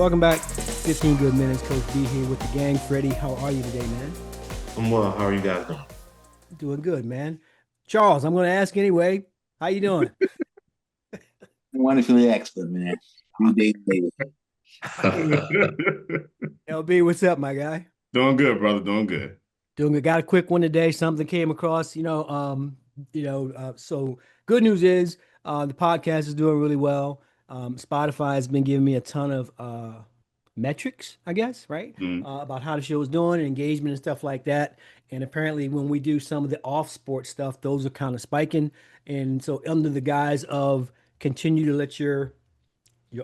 Welcome back. 15 good minutes. Coach B here with the gang. Freddie, how are you today, man? I'm well. How are you guys doing? Doing good, man. Charles, I'm going to ask anyway. How you doing? Wonderfully excellent, man. 3 days later. I hear you. LB, what's up, my guy? Doing good, brother. Doing good. Doing good. Got a quick one today. Something came across, so good news is the podcast is doing really well. Spotify has been giving me a ton of metrics, I guess, right? Mm. About how the show is doing and engagement and stuff like that. And apparently, when we do some of the off sport stuff, those are kind of spiking. And so, under the guise of continue to let your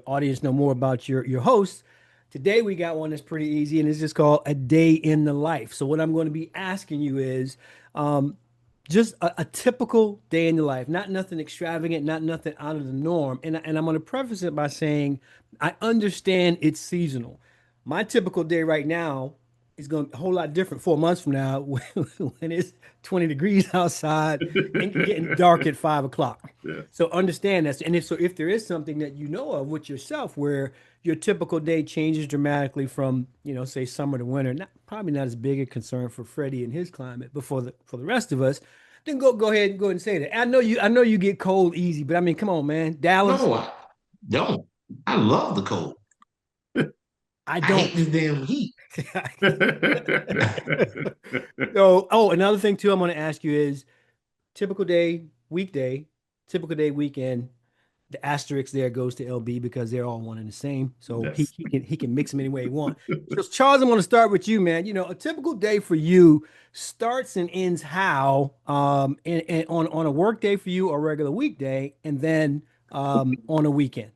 audience know more about your host. Today we got one that's pretty easy, and it's just called A Day in the Life. So what I'm going to be asking you is just a typical day in the life, not nothing extravagant, not nothing out of the norm. And I'm going to preface it by saying I understand it's seasonal. My typical day right now is going to be a whole lot different 4 months from now when it's 20 degrees outside and getting dark at 5 o'clock. Yeah. So understand that. And if there is something that you know of with yourself where your typical day changes dramatically from, say summer to winter, probably not as big a concern for Freddie and his climate, but for the rest of us, then go ahead and say that. I know you get cold easy, but I mean, come on, man. Dallas, No, I don't. I love the cold. I I hate don't. this damn heat. So, another thing too, I'm going to ask you is typical day, weekday, typical day, weekend. The asterisk there goes to LB because they're all one and the same. So he, Yes. he can mix them any way he wants. So Charles, I'm going to start with you, man. A typical day for you starts and ends how? And on a work day for you or regular weekday, and then on a weekend.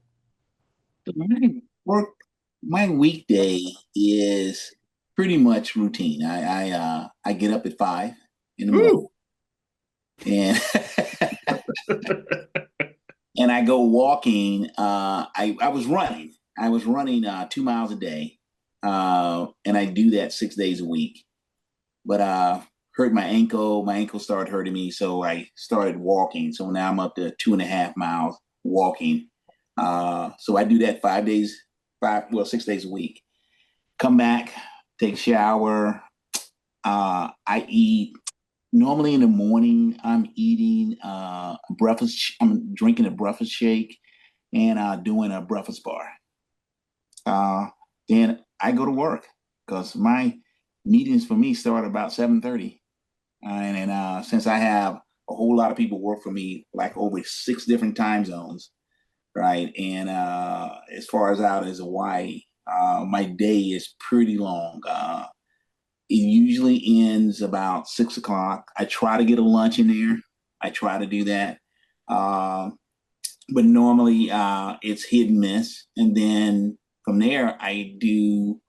My weekday is pretty much routine. I get up at 5 in the morning Woo. and and I go walking. I was running. I was running 2 miles a day, and I do that 6 days a week. But hurt my ankle. My ankle started hurting me, so I started walking. So now I'm up to 2.5 miles walking. So I do that 5 days, 6 days a week. Come back, take a shower. I eat. Normally in the morning, I'm eating breakfast. I'm drinking a breakfast shake and doing a breakfast bar. Uh, then I go to work because my meetings for me start about 7:30. And since I have a whole lot of people work for me, like over 6 different time zones, right? And as far as out as Hawaii, my day is pretty long. It usually ends about 6 o'clock. I try to get a lunch in there. I try to do that. Uh, but normally it's hit and miss. And then from there, I do,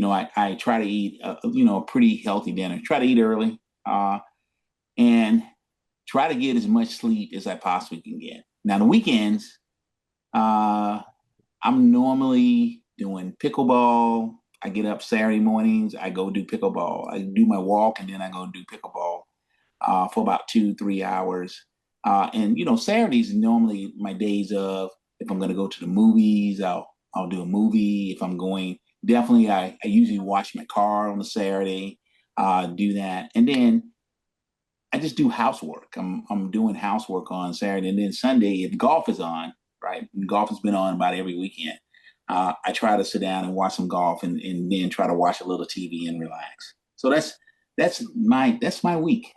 I try to eat, a pretty healthy dinner. Try to eat early and try to get as much sleep as I possibly can get. Now, the weekends, uh, I'm normally doing pickleball. I get up Saturday mornings. I go do pickleball. I do my walk and then I go do pickleball for about 2, 3 hours. And Saturdays normally my days of if I'm going to go to the movies, I'll do a movie. If I'm going, definitely I usually wash my car on a Saturday. Do that, and then I just do housework. I'm doing housework on Saturday, and then Sunday if golf is on, right? And golf has been on about every weekend. I try to sit down and watch some golf, and then try to watch a little TV and relax. So that's my week.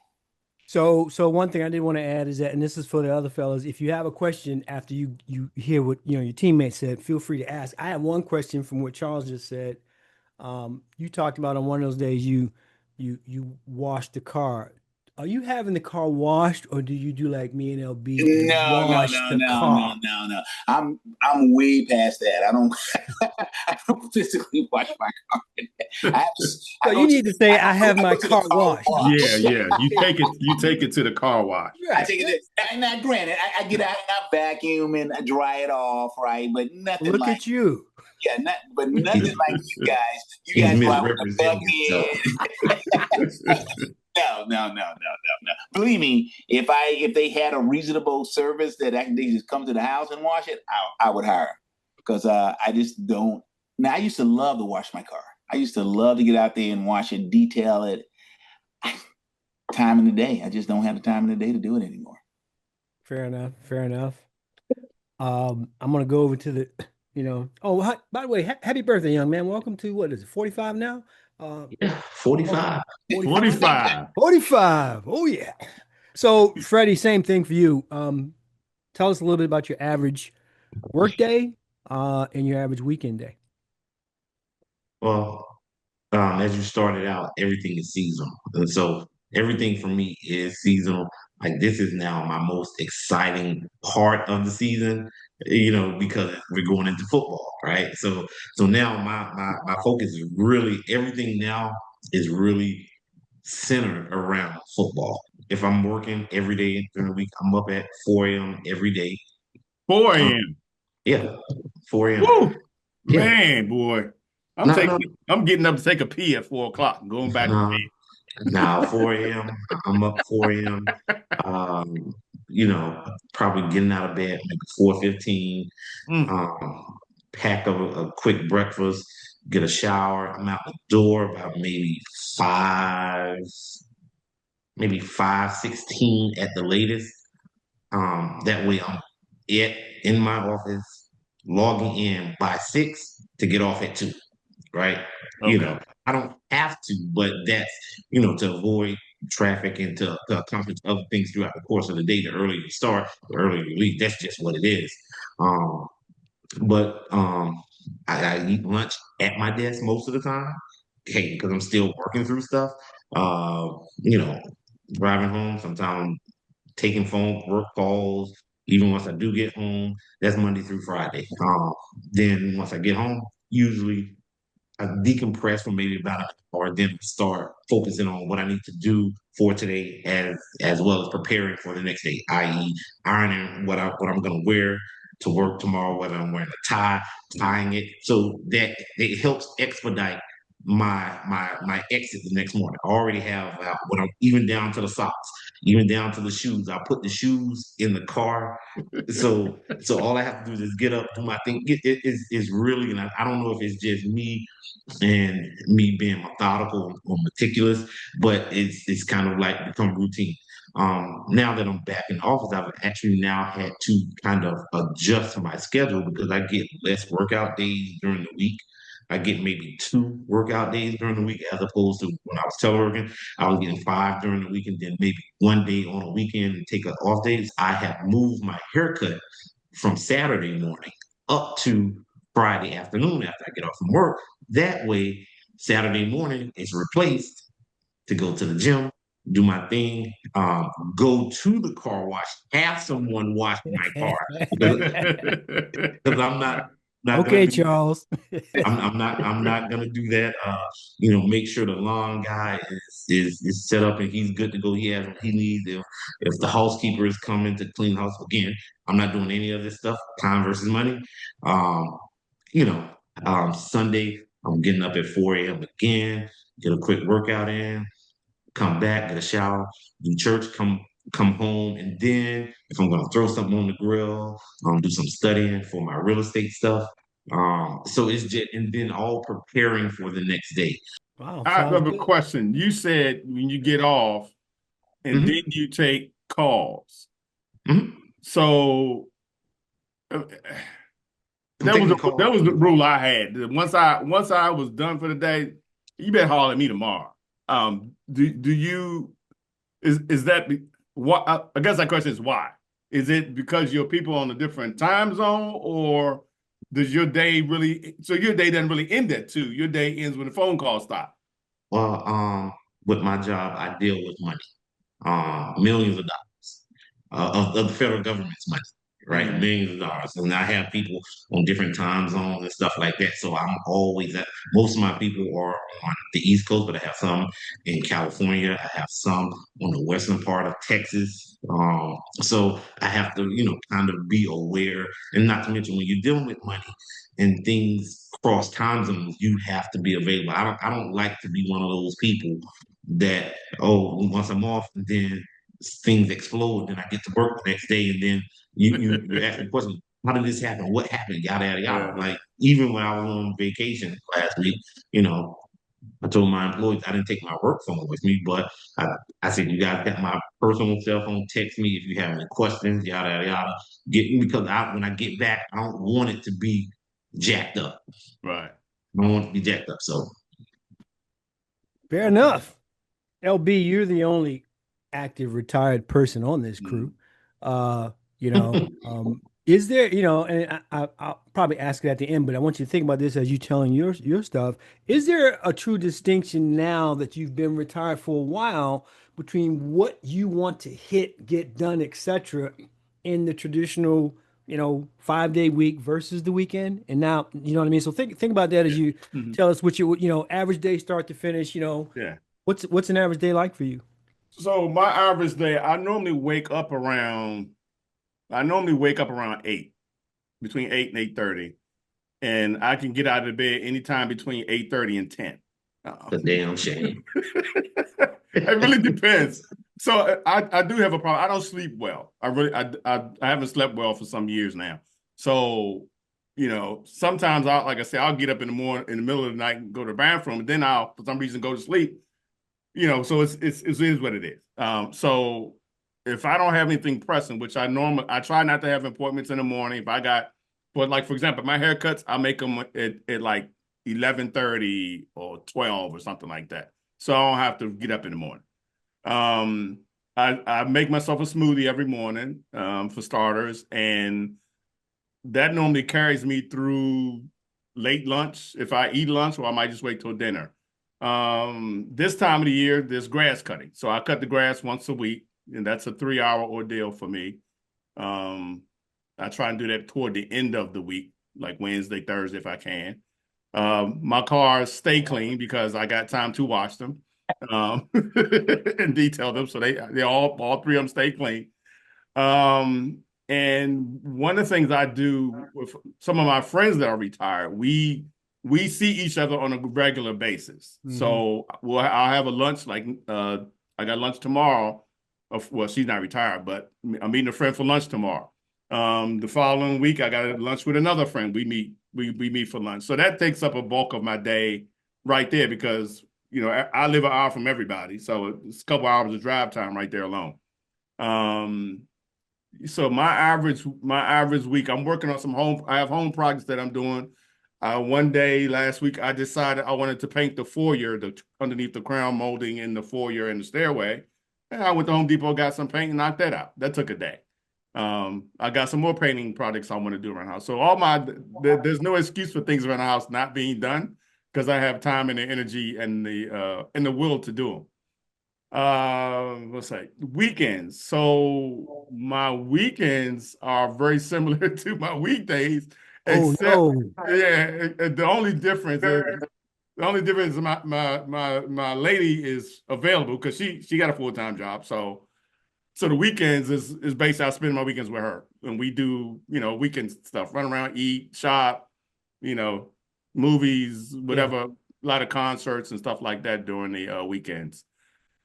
So one thing I did want to add is that, and this is for the other fellas, if you have a question after you hear what your teammate said, feel free to ask. I have one question from what Charles just said. You talked about on one of those days you washed the car. Are you having the car washed, or do you do like me and LB and No, no, wash no, the no, no, car? no, no. I'm way past that. I don't I don't physically wash my car. I have to, So I go you to need to say I I go, have I my go to the car car washed. Yeah, wash. yeah. You take it to the car wash. I Right. take it. Now, granted, I get out and I vacuum and I dry it off, right? But nothing Look like at you. nothing He's, like you guys. You he's guys go out with a misrepresenting himself. bucket. No, no, no, no, no, no. Believe me, if they had a reasonable service that they just come to the house and wash it, I would hire because I just don't. Now, I used to love to wash my car. I used to love to get out there and wash it, detail it. Time in the day. I just don't have the time in the day to do it anymore. Fair enough. Fair enough. I'm gonna go over to the, Oh, by the way, happy birthday, young man. Welcome to what is it, 45 now? Yeah, Welcome 45. 45. 45. 45. Oh yeah. So, Freddie, same thing for you. Tell us a little bit about your average work day, and your average weekend day. Well, as you started out, everything is seasonal. And so everything for me is seasonal. Like this is now my most exciting part of the season, because we're going into football, right? So now my focus is really everything now is really centered around football. If I'm working every day during the week, I'm up at 4 a.m. every day. 4 Um, a.m. yeah, 4 a.m. Woo! Yeah. Man, boy. No, no, I'm getting up to take a pee at 4 o'clock and going back to no. Now, 4 a.m., I'm up 4 a.m. Um, probably getting out of bed maybe 4:15, bed. Mm. um, pack a quick breakfast, get a shower. I'm out the door about maybe 5:16 at the latest. That way I'm in my office, logging in by 6 to get off at 2, right? You Okay. know, I don't have to, but that's, to avoid traffic and to accomplish other things throughout the course of the day. The earlier you start, the earlier you leave. That's just what it is. Um, but I eat lunch at my desk most of the time, okay, because I'm still working through stuff. Uh, you know, driving home, sometimes taking phone work calls. Even once I do get home, that's Monday through Friday. Then once I get home, usually I decompress for maybe about an hour, then start focusing on what I need to do for today, as well as preparing for the next day, i.e., ironing what I'm going to wear to work tomorrow, whether I'm wearing a tie, tying it, so that it helps expedite my exit the next morning. I already have what I'm even down to the socks, even down to the shoes. I put the shoes in the car. So all I have to do is get up, do my thing. It's really, and I don't know if it's just me and me being methodical or meticulous, but it's kind of like become routine. Now that I'm back in the office, I've actually now had to kind of adjust my schedule because I get less workout days during the week. I get maybe 2 workout days during the week as opposed to when I was teleworking. I was getting 5 during the week and then maybe 1 day on a weekend and take an off days. I have moved my haircut from Saturday morning up to Friday afternoon after I get off from work. That way, Saturday morning is replaced to go to the gym, do my thing, go to the car wash, have someone wash my car because I'm not gonna Okay, do that. Charles. I'm not gonna do that. Make sure the lawn guy is set up and he's good to go. He has what he needs. If the housekeeper is coming to clean the house again, I'm not doing any of this stuff. Time versus money. Um, you know, Sunday I'm getting up at 4 a.m. again, get a quick workout in, come back, get a shower, do church, come home, and then if I'm gonna throw something on the grill, do some studying for my real estate stuff. So it's just and then all preparing for the next day. Wow, I sounds have a good. question. You said when you get off and then Mhm, you take calls. mhm. So uh, I'm taking the that call. was the rule I had. That once I was done for the day, you better holler at me tomorrow. Do you is that what I guess that question is why? Is it because your people on a different time zone, or does your day really? So your day doesn't really end at 2. Your day ends when the phone call stop. Well, with my job, I deal with money, millions of dollars of the federal government's money, right? Mhm. Millions of dollars. And I have people on different time zones and stuff like that. So I'm always at most of my people are on the East Coast, but I have some in California. I have some on the western part of Texas. So I have to, kind of be aware. And not to mention when you're dealing with money and things cross time zones, you have to be available. I don't like to be one of those people that, oh, once I'm off, then things explode, then I get to work the next day, and then you ask the question, how did this happen? What happened? Yada yada yada. Yeah. Like even when I was on vacation last week, you know, I told my employees I didn't take my work phone with me, but I, I said you guys got my personal cell phone. Text me if you have any questions. Yada yada yada. Get because when I get back, I don't want it to be jacked up. Right. I don't want it to be jacked up. So Fair enough. LB, you're the only active retired person on this crew. Mhm. Uh, is there, and I'll probably ask it at the end, but I want you to think about this as you telling your stuff. Is there a true distinction now that you've been retired for a while between what you want to hit, get done, etc., in the traditional, 5-day week versus the weekend? And now, you know what I mean? So think about that as Yeah. you Mhm. tell us what average day start to finish, Yeah. what's an average day like for you? So my average day, I normally wake up around 8, between 8 and 8:30. And I can get out of the bed anytime between 8:30 and 10. the damn shame. It really depends. So I do have a problem. I don't sleep well. I haven't slept well for some years now. So, sometimes like I say, I'll get up in the morning in the middle of the night and go to the bathroom, and then I'll for some reason go to sleep. So it is what it is. So if I don't have anything pressing, which I try not to have appointments in the morning. But like for example, my haircuts, I make them at like 11:30 or 12 or something like that. So I don't have to get up in the morning. Um, I make myself a smoothie every morning, for starters, and that normally carries me through late lunch if I eat lunch, or I might just wait till dinner. This time of the year, there's grass cutting. So I cut the grass once a week, and that's a 3-hour ordeal for me. Um, I try and do that toward the end of the week, like Wednesday, Thursday, if I can. My cars stay clean because I got time to wash them, and detail them. So they all three of them stay clean. Um, and one of the things I do with some of my friends that are retired, we see each other on a regular basis. Hmm. So I'll have a lunch like I got lunch tomorrow. Well, she's not retired, but I'm meeting a friend for lunch tomorrow. The following week, I got lunch with another friend. We meet for lunch. So that takes up a bulk of my day right there because I live an hour from everybody, so it's a couple hours of drive time right there alone. Um, so my average week, I'm working on I have home projects that I'm doing. One day last week, I decided I wanted to paint the foyer, underneath the crown molding in the foyer and the stairway. And I went to Home Depot, got some paint, and knocked that out. That took a day. I got some more painting projects I want to do around the house. So there's no excuse for things around the house not being done because I have time and the energy and the will to do them. What's that? Weekends. So my weekends are very similar to my weekdays, Oh except no. yeah, the only difference is my lady is available because she got a full-time job. So the weekends is basically I spend my weekends with her and we do, weekend stuff, run around, eat, shop, you know, movies, Yeah. whatever, a lot of concerts and stuff like that during the weekends.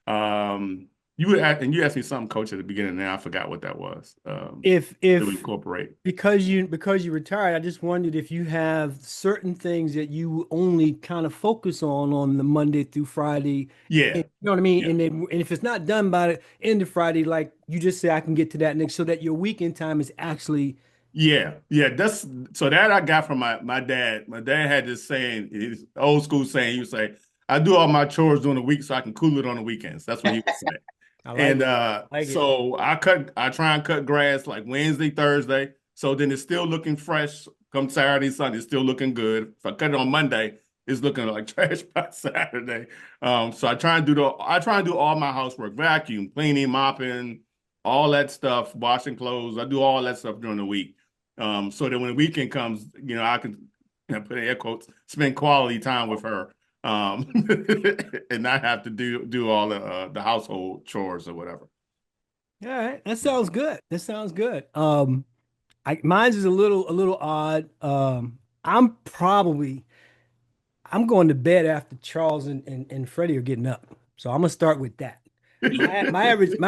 Um, you asked me something, coach, at the beginning, and I forgot what that was. If To if incorporate. because you retired, I just wondered if you have certain things that you only kind of focus on the Monday through Friday. Yeah, And, you know what I mean? yeah, And if it's not done by the end of Friday, like you just say, I can get to that next, so that your weekend time is actually. yeah. That's so that I got from my dad. My dad had this saying, his old school saying. He would say, "I do all my chores during the week so I can cool it on the weekends." That's what he would say. I like And it. Like it. so I try and cut grass like Wednesday, Thursday. So then it's still looking fresh come Saturday, Sunday. It's still looking good. If I cut it on Monday, it's looking like trash by Saturday. So I try and do all my housework, vacuum, cleaning, mopping, all that stuff, washing clothes. I do all that stuff during the week. So that when the weekend comes, I can put in air quotes, spend quality time with her, um, and not have to do all the household chores or whatever. All right. That sounds good. That sounds good. Mine's is a little odd. I'm going to bed after Charles and Freddie are getting up. So I'm gonna start with that. My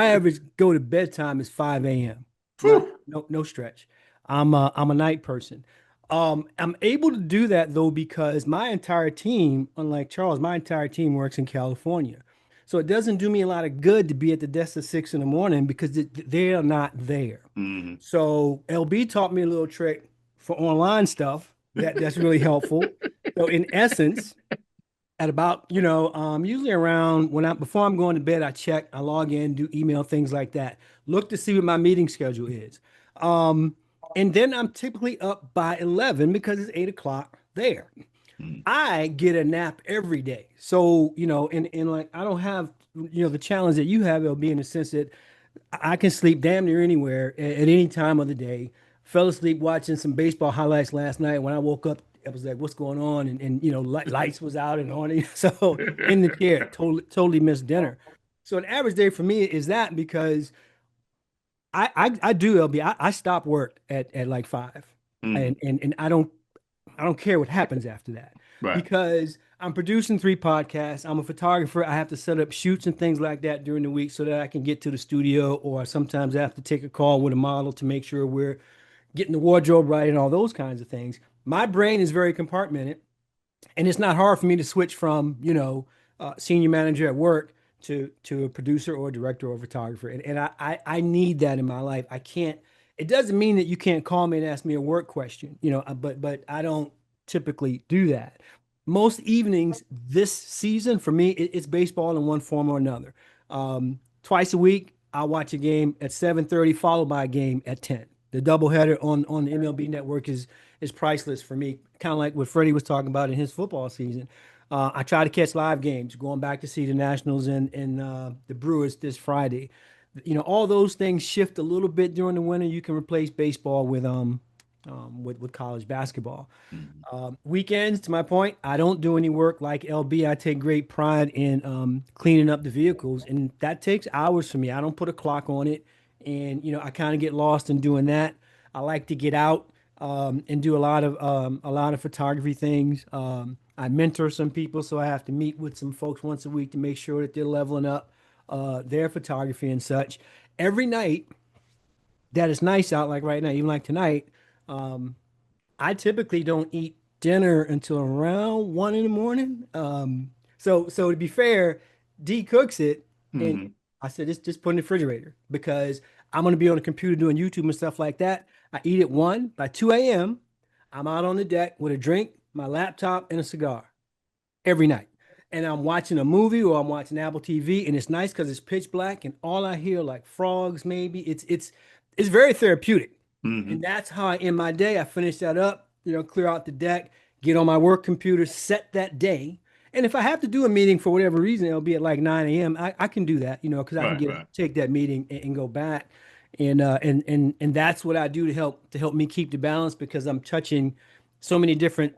average go to bedtime is 5 a.m. Not Whew. no stretch. I'm a night person. I'm able to do that though because my entire team, unlike Charles, my entire team works in California. So it doesn't do me a lot of good to be at the desk at 6 in the morning because they are not there. Hmm. So LB taught me a little trick for online stuff that's really helpful. So in essence, at about, usually around before I'm going to bed, I check, I log in, do email, things like that. Look to see what my meeting schedule is. Um, and then I'm typically up by 11 because it's 8 o'clock there. I get a nap every day. So, and like I don't have, the challenge that you have, it'll be in the sense that I can sleep damn near anywhere at any time of the day. Fell asleep watching some baseball highlights last night. When I woke up, I was like, "What's going on?" And lights was out and on. So in the chair, totally missed dinner. So an average day for me is that because I do LB. I stop work at like 5, Hmm. and I don't care what happens after that Right. because I'm producing 3 podcasts. I'm a photographer. I have to set up shoots and things like that during the week so that I can get to the studio, or sometimes I have to take a call with a model to make sure we're getting the wardrobe right and all those kinds of things. My brain is very compartmented, and it's not hard for me to switch from senior manager at work to a producer or a director or a photographer, and I need that in my life. I can't. It doesn't mean that you can't call me and ask me a work question, but I don't typically do that. Most evenings this season for me, it's baseball in one form or another. Twice a week, I'll watch a game at 7:30, followed by a game at 10. The doubleheader on the MLB network is priceless for me. Kind of like what Freddie was talking about in his football season. I try to catch live games, going back to see the Nationals and the Brewers this Friday. All those things shift a little bit during the winter. You can replace baseball with college basketball. Hmm. Weekends, to my point, I don't do any work like LB. I take great pride in cleaning up the vehicles, and that takes hours for me. I don't put a clock on it, and I kind of get lost in doing that. I like to get out and do a lot of photography things. I mentor some people, so I have to meet with some folks once a week to make sure that they're leveling up their photography and such. Every night that it's nice out, like right now, even like tonight. I typically don't eat dinner until around 1 in the morning. So to be fair, D cooks it, and Hmm. I said just put it in the refrigerator because I'm gonna be on the computer doing YouTube and stuff like that. I eat at 1 by 2 a.m. I'm out on the deck with a drink, my laptop, and a cigar every night. And I'm watching a movie or I'm watching Apple TV, and it's nice because it's pitch black, and all I hear like frogs, maybe. It's very therapeutic. And Hmm. that's how I end my day. I finish that up, clear out the deck, get on my work computer, set that day. And if I have to do a meeting for whatever reason, it'll be at like 9 a.m. I can do that, because I can Right. get Right. take that meeting and go back. And that's what I do to help me keep the balance because I'm touching so many different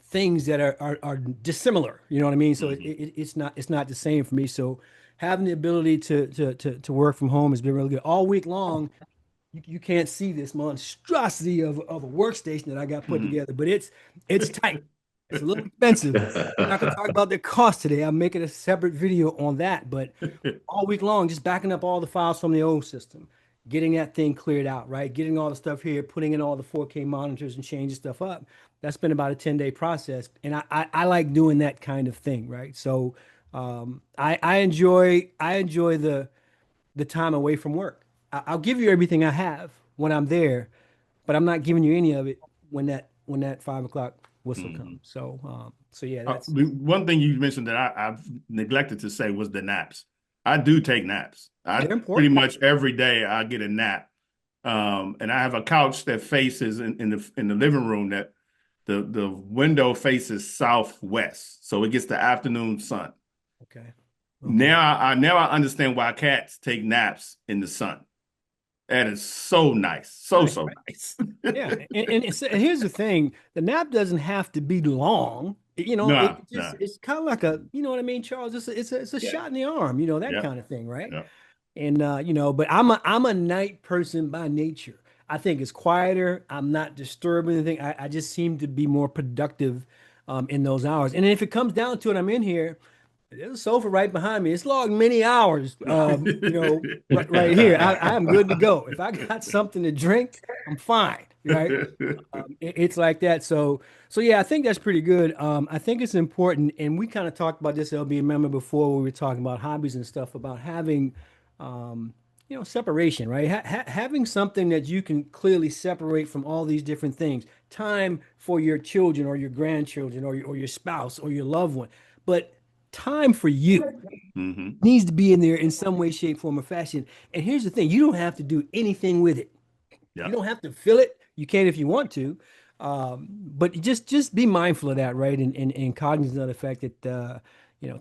things that are dissimilar. You know what I mean? So Hmm. it's not the same for me. So having the ability to work from home has been really good all week long. You can't see this monstrosity of a workstation that I got put Hmm. together, but it's tight. It's a little expensive. We're not gonna talk about the cost today. I'm making a separate video on that, but all week long, just backing up all the files from the old system, getting that thing cleared out, right? Getting all the stuff here, putting in all the 4K monitors and changing stuff up. That's been about a 10-day process. And I like doing that kind of thing, right? So I enjoy the time away from work. I'll give you everything I have when I'm there, but I'm not giving you any of it when that 5 o'clock whistle Hmm. comes. So yeah, that's One thing you mentioned that I've neglected to say was the naps. I do take naps. I they're pretty important. much every day I get a nap. And I have a couch that faces in the living room that the window faces southwest, so it gets the afternoon sun. Okay. Okay. Now I understand why cats take naps in the sun. That is so nice, so Nice, so right? nice. Yeah, and here's the thing: the nap doesn't have to be long. No, It just no, it's kind of like you know what I mean, Charles. It's a Yeah. shot in the arm, that yeah, kind of thing, right? yeah. And but I'm a night person by nature. I think it's quieter. I'm not disturbing anything. I just seem to be more productive in those hours. And if it comes down to it, I'm in here. There's a sofa right behind me. It's logged many hours. Right here. I am good to go. If I got something to drink, I'm fine. Right. It's like that. So yeah, I think that's pretty good. I think it's important, and we kind of talked about this, LB, remember before we were talking about hobbies and stuff, about having, um, separation, right? Having something that you can clearly separate from all these different things. Time for your children or your grandchildren or your spouse or your loved one, but time for you Hmm. needs to be in there in some way, shape, form, or fashion. And here's the thing: you don't have to do anything with it. You Yeah. don't have to fill it. You can if you want to, but just be mindful of that, right? And cognizant of the fact that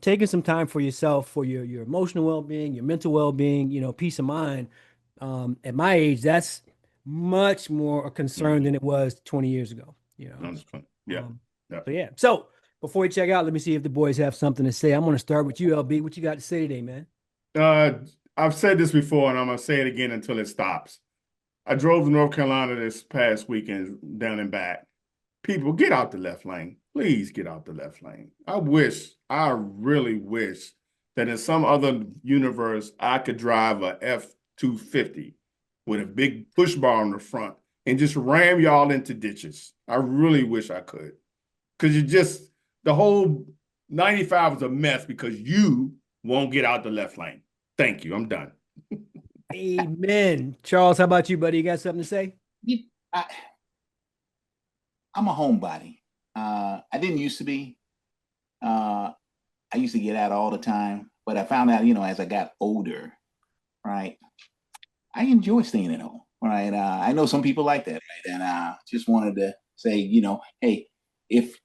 taking some time for yourself, for your emotional well-being, your mental well-being, peace of mind. At my age, that's much more a concern Hmm. than it was 20 years ago. Understand. Yeah. Um, Yeah. so yeah. So before we check out, let me see if the boys have something to say. I'm going to start with you, LB. What you got to say today, man? Uh, I've said this before, and I'm gonna say it again until it stops. I drove to North Carolina this past weekend down and back. People, get out the left lane. Please get out the left lane. I really wish that in some other universe, I could drive a F-250 with a big push bar on the front and just ram y'all into ditches. I really wish I could. Because the whole 95 is a mess because you won't get out the left lane. Thank you. I'm done. Amen. Charles, how about you, buddy? You got something to say? Yeah, I'm a homebody. I didn't used to be. Uh, I used to get out all the time, but I found out, as I got older, right, I enjoy staying at home, right? I know some people like that, right? And just wanted to say, hey, if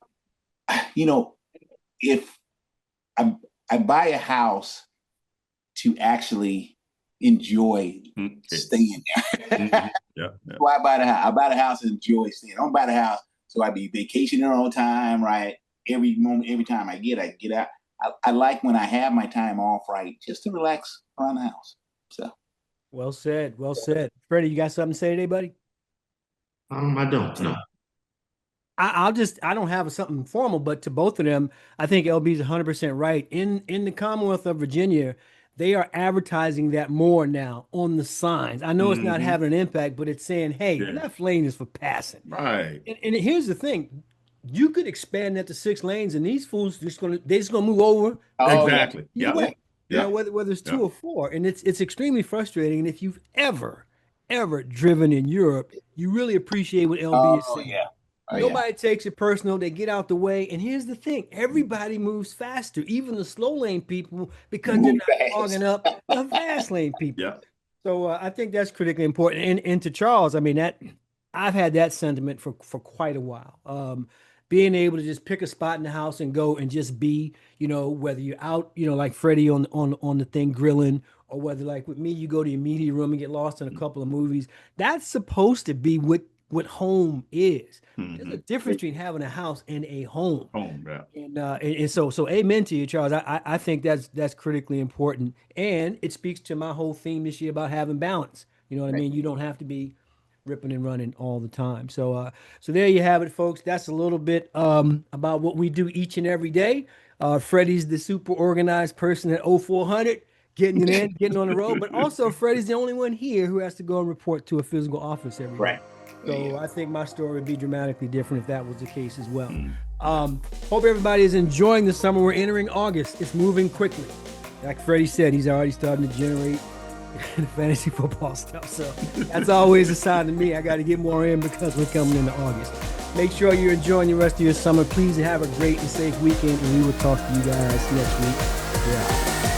you know, if I I buy a house to actually enjoy Mhm. staying there. Yeah. Yeah. So I buy the house. I buy the house and enjoy staying. I don't buy the house so I be vacationing all the time, right? Every moment, every time I get out. I like when I have my time off, right, just to relax around the house. So Well said. Well said. Freddie, you got something to say today, buddy? I don't know. I don't have something formal, but to both of them, I think LB is 100% right. In the Commonwealth of Virginia, they are advertising that more now on the signs. I know it's not Hmm. having an impact, but it's saying, hey, Yeah. left lane is for passing. Right. And here's the thing. You could expand that to 6 lanes, and these fools they just gonna move over oh yeah, Exactly. either Yeah. yeah, way. yeah. Whether it's Yeah. two or four. And it's extremely frustrating. And if you've ever driven in Europe, you really appreciate what LB is Oh saying. yeah. Oh yeah. Nobody takes it personal. They get out the way. And here's the thing, everybody moves faster, even the slow lane people, because they're Move not clogging fast. up the fast lane people. Yeah. So I think that's critically important. And to Charles, I mean that I've had that sentiment for quite a while. Being able to just pick a spot in the house and go and just be, whether you're out, like Freddie on the thing grilling, or whether like with me, you go to your media room and get lost in a couple of movies. That's supposed to be what home is. There's a Hmm. difference between having a house and a home. Home. Yeah. And so amen to you, Charles. I think that's critically important, and it speaks to my whole theme this year about having balance. You know what I mean? You don't have to be ripping and running all the time. So there you have it, folks. That's a little bit about what we do each and every day. Freddie's the super organized person at 0400, getting it in, getting on the road. But also, Freddie's the only one here who has to go and report to a physical office every day. Right. So Yeah. I think my story would be dramatically different if that was the case as well. Mm. Hope everybody is enjoying the summer. We're entering August. It's moving quickly. Like Freddie said, he's already starting to generate fantasy football stuff. So that's always a sign to me. I got to get more in because we're coming into August. Make sure you're enjoying the rest of your summer. Please have a great and safe weekend, and we will talk to you guys next week. Yeah.